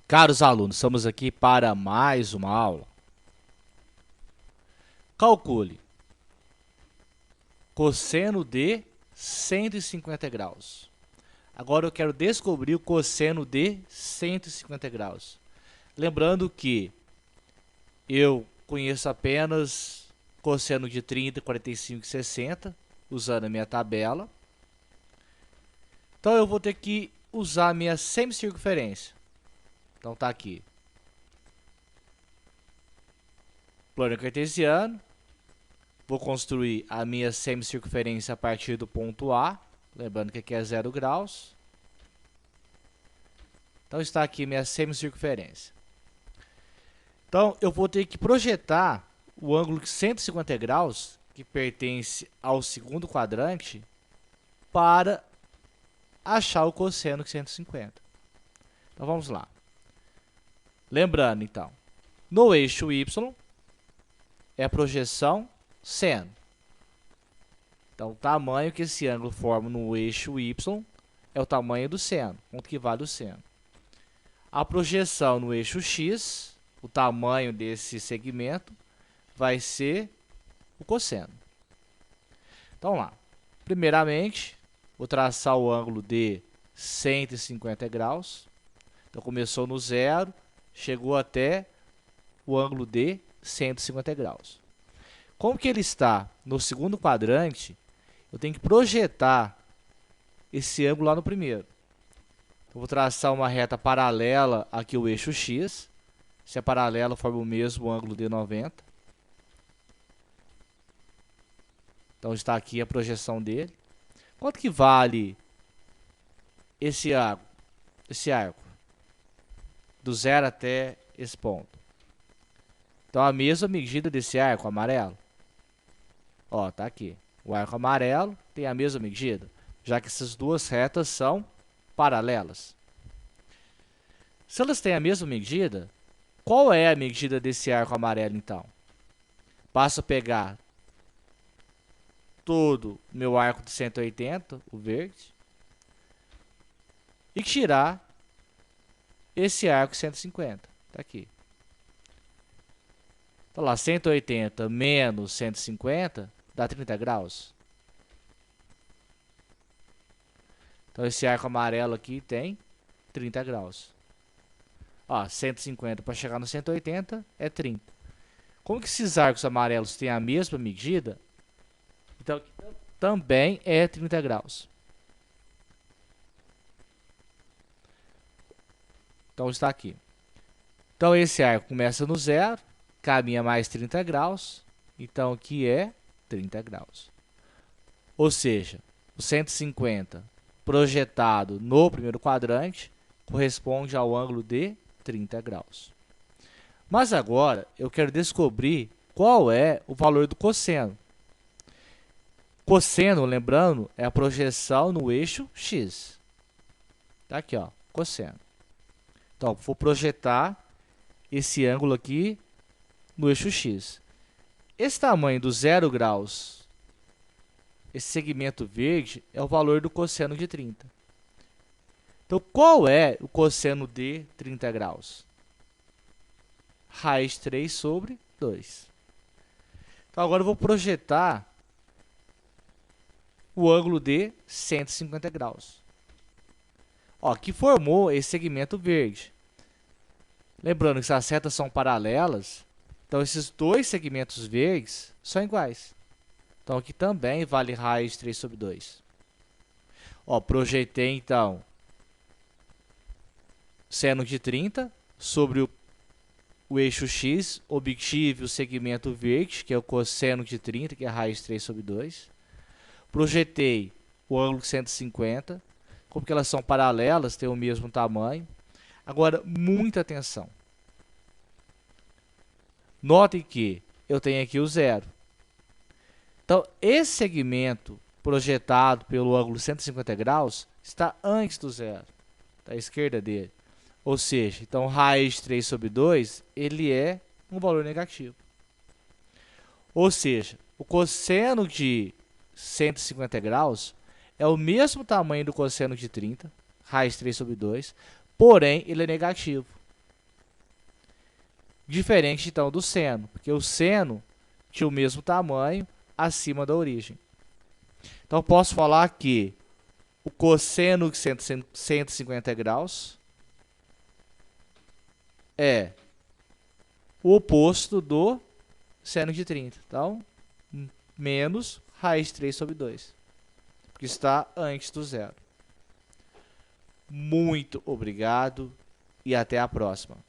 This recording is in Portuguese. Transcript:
Caros alunos, estamos aqui para mais uma aula. Calcule cosseno de 150 graus. Agora eu quero descobrir o cosseno de 150 graus. Lembrando que eu conheço apenas cosseno de 30, 45 e 60, usando a minha tabela. Então eu vou ter que usar a minha semicircunferência. Então tá aqui. Plano cartesiano. Vou construir a minha semicircunferência a partir do ponto A. Lembrando que aqui é 0 graus. Então está aqui minha semicircunferência. Então eu vou ter que projetar o ângulo de 150 graus, que pertence ao segundo quadrante, para achar o cosseno de 150. Então vamos lá. Lembrando então, no eixo Y é a projeção seno. Então o tamanho que esse ângulo forma no eixo Y é o tamanho do seno, quanto que vale o seno. A projeção no eixo X, o tamanho desse segmento, vai ser o cosseno. Então lá, primeiramente, vou traçar o ângulo de 150 graus. Então começou no zero, chegou até o ângulo de 150 graus. Como que ele está no segundo quadrante, eu tenho que projetar esse ângulo lá no primeiro. Eu vou traçar uma reta paralela aqui ao eixo X. Se é paralela, forma o mesmo ângulo de 90. Então está aqui a projeção dele. Quanto que vale esse arco? Do zero até esse ponto. Então a mesma medida desse arco amarelo. Ó, tá aqui. O arco amarelo tem a mesma medida, já que essas duas retas são paralelas. Se elas têm a mesma medida, qual é a medida desse arco amarelo então? Basta pegar todo o meu arco de 180, o verde, e tirar esse arco de 150. Tá aqui. Então lá, 180 menos 150 dá 30 graus. Então esse arco amarelo aqui tem 30 graus. Ó, 150 para chegar no 180 é 30. Como que esses arcos amarelos têm a mesma medida, então também é 30 graus. Então está aqui. Então esse arco começa no zero, caminha mais 30 graus, então aqui é 30 graus. Ou seja, o 150 projetado no primeiro quadrante corresponde ao ângulo de 30 graus. Mas agora eu quero descobrir qual é o valor do cosseno. Cosseno, lembrando, é a projeção no eixo X. Tá aqui, ó, cosseno. Então, vou projetar esse ângulo aqui no eixo X. Esse tamanho do 0 graus, esse segmento verde, é o valor do cosseno de 30. Então, qual é o cosseno de 30 graus? Raiz 3 sobre 2. Então, agora eu vou projetar o ângulo de 150 graus. Ó, que formou esse segmento verde. Lembrando que se as setas são paralelas, então esses dois segmentos verdes são iguais. Então aqui também vale raiz 3 sobre 2. Ó, projetei então seno de 30 sobre o eixo X, obtive o segmento verde, que é o cosseno de 30, que é raiz 3 sobre 2. Projetei o ângulo de 150. Como que elas são paralelas, têm o mesmo tamanho. Agora, muita atenção. Notem que eu tenho aqui o zero. Então, esse segmento projetado pelo ângulo 150 graus está antes do zero, à esquerda dele. Ou seja, então raiz 3 sobre 2, ele é um valor negativo. Ou seja, o cosseno de 150 graus é o mesmo tamanho do cosseno de 30, raiz 3 sobre 2, porém ele é negativo. Diferente, então, do seno, porque o seno tinha o mesmo tamanho acima da origem. Então, posso falar que o cosseno de 150 graus é o oposto do seno de 30. Então, menos raiz de 3 sobre 2, porque está antes do zero. Muito obrigado e até a próxima.